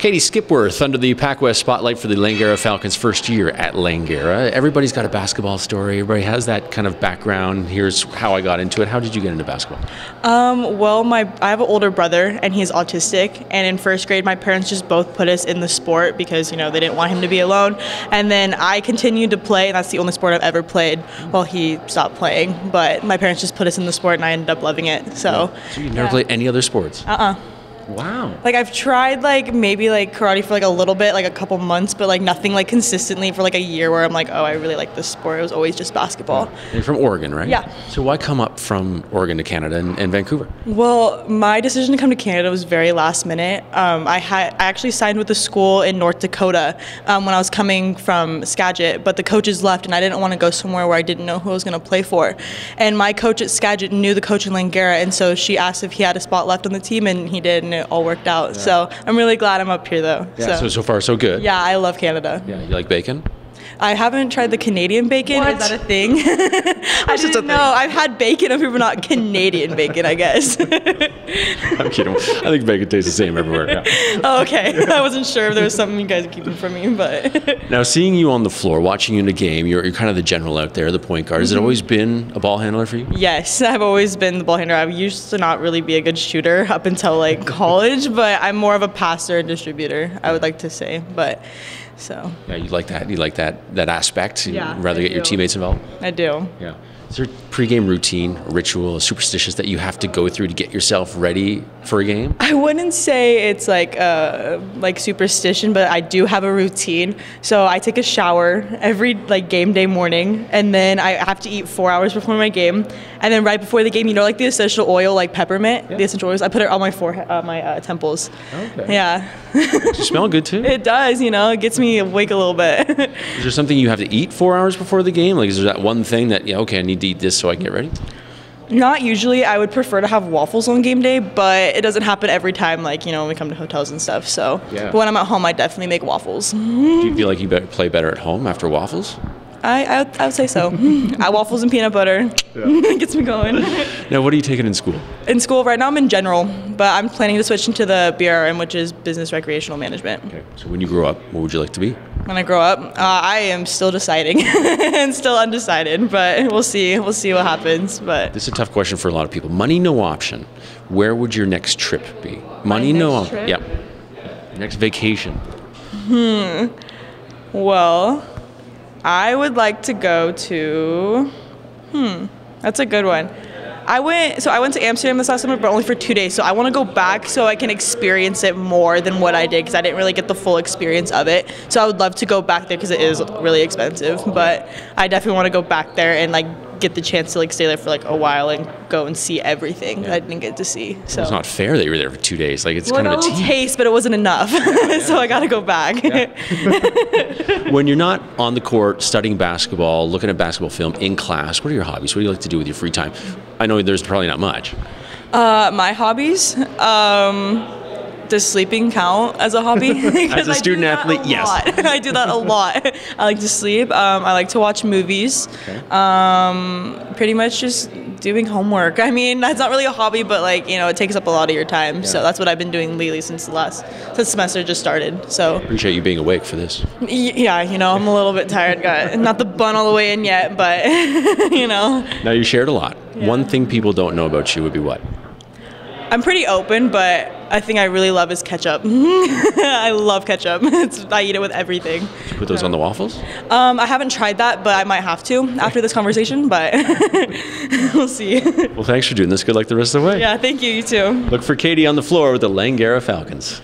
Katie Skipworth under the PACWEST Spotlight for the Langara Falcons' first year at Langara. Everybody's got a basketball story. Everybody has that kind of background. Here's how I got into it. How did you get into basketball? Well, I have an older brother, and he's autistic. And in first grade, my parents just both put us in the sport because, they didn't want him to be alone. And then I continued to play, and that's the only sport I've ever played while he stopped playing. But my parents just put us in the sport, and I ended up loving it. So you've never played any other sports? Wow. I've tried maybe karate for a little bit, a couple months, but nothing consistently for a year where I'm oh, I really like this sport. It was always just basketball. And you're from Oregon, right? Yeah. So why come up from Oregon to Canada and Vancouver? Well, my decision to come to Canada was very last minute. I actually signed with a school in North Dakota when I was coming from Skagit, but the coaches left and I didn't want to go somewhere where I didn't know who I was going to play for. And my coach at Skagit knew the coach in Langara, and so she asked if he had a spot left on the team, and he did, and it all worked out. Yeah. So I'm really glad I'm up here, though. Yeah, so far so good. Yeah, I love Canada. Yeah, you like bacon? I haven't tried the Canadian bacon. What? Is that a thing? I didn't know. I've had bacon up here, but not Canadian bacon, I guess. I'm kidding. I think bacon tastes the same everywhere. Yeah. Oh, okay. I wasn't sure if there was something you guys are keeping from me, but. Now, seeing you on the floor, watching you in a game, you're kind of the general out there, the point guard. Has it always been a ball handler for you? Yes, I've always been the ball handler. I used to not really be a good shooter up until college, but I'm more of a passer and distributor, I would like to say, but. So yeah, you like that. You like that aspect. Yeah, You'd rather get your teammates involved. I do. Yeah. Is there a pregame routine, a ritual, a superstitious that you have to go through to get yourself ready for a game? I wouldn't say it's like superstition, but I do have a routine. So I take a shower every game day morning, and then I have to eat 4 hours before my game, and then right before the game, the essential oil peppermint, the essential oils. I put it on my forehead, my temples. Okay. Yeah. Does it smell good too? It does. It gets me awake a little bit. Is there something you have to eat 4 hours before the game? Is there that one thing that okay, I need to eat this so I can get ready? Not usually. I would prefer to have waffles on game day, but it doesn't happen every time, when we come to hotels and stuff. So, yeah. But when I'm at home, I definitely make waffles. Do you feel like you play better at home after waffles? I would say so. Waffles and peanut butter. Yeah. Gets me going. Now, what are you taking in school? In school, right now I'm in general, but I'm planning to switch into the BRM, which is Business Recreational Management. Okay. So when you grow up, what would you like to be? When I grow up, I am still deciding and still undecided, but we'll see. We'll see what happens. But this is a tough question for a lot of people. Money, no option. Where would your next trip be? Money, no option. Yeah. Next vacation. Well, I would like to go to, that's a good one. I went to Amsterdam this last summer, but only for 2 days. So I want to go back so I can experience it more than what I did, because I didn't really get the full experience of it. So I would love to go back there because it is really expensive. But I definitely want to go back there and get the chance to stay there for a while and go and see everything that I didn't get to see. So it's not fair that you were there for 2 days. It's kind of a taste, but it wasn't enough. So I got to go back. Yeah. When you're not on the court studying basketball, looking at basketball film in class, what are your hobbies? What do you like to do with your free time? I know there's probably not much. My hobbies. Does sleeping count as a hobby? As a student athlete, yes. I do that a lot. I like to sleep. I like to watch movies. Okay. Pretty much just doing homework. I mean, that's not really a hobby, but it takes up a lot of your time. Yeah. So that's what I've been doing lately since the semester just started. So appreciate you being awake for this. Yeah, I'm a little bit tired. Got not the bun all the way in yet, but Now you shared a lot. Yeah. One thing people don't know about you would be what? I'm pretty open, but I think I really love is ketchup. I love ketchup. I eat it with everything. Did you put those on the waffles? I haven't tried that, but I might have to after this conversation, but we'll see. Well, thanks for doing this. Good luck the rest of the way. Yeah, thank you. You too. Look for Katie on the floor with the Langara Falcons.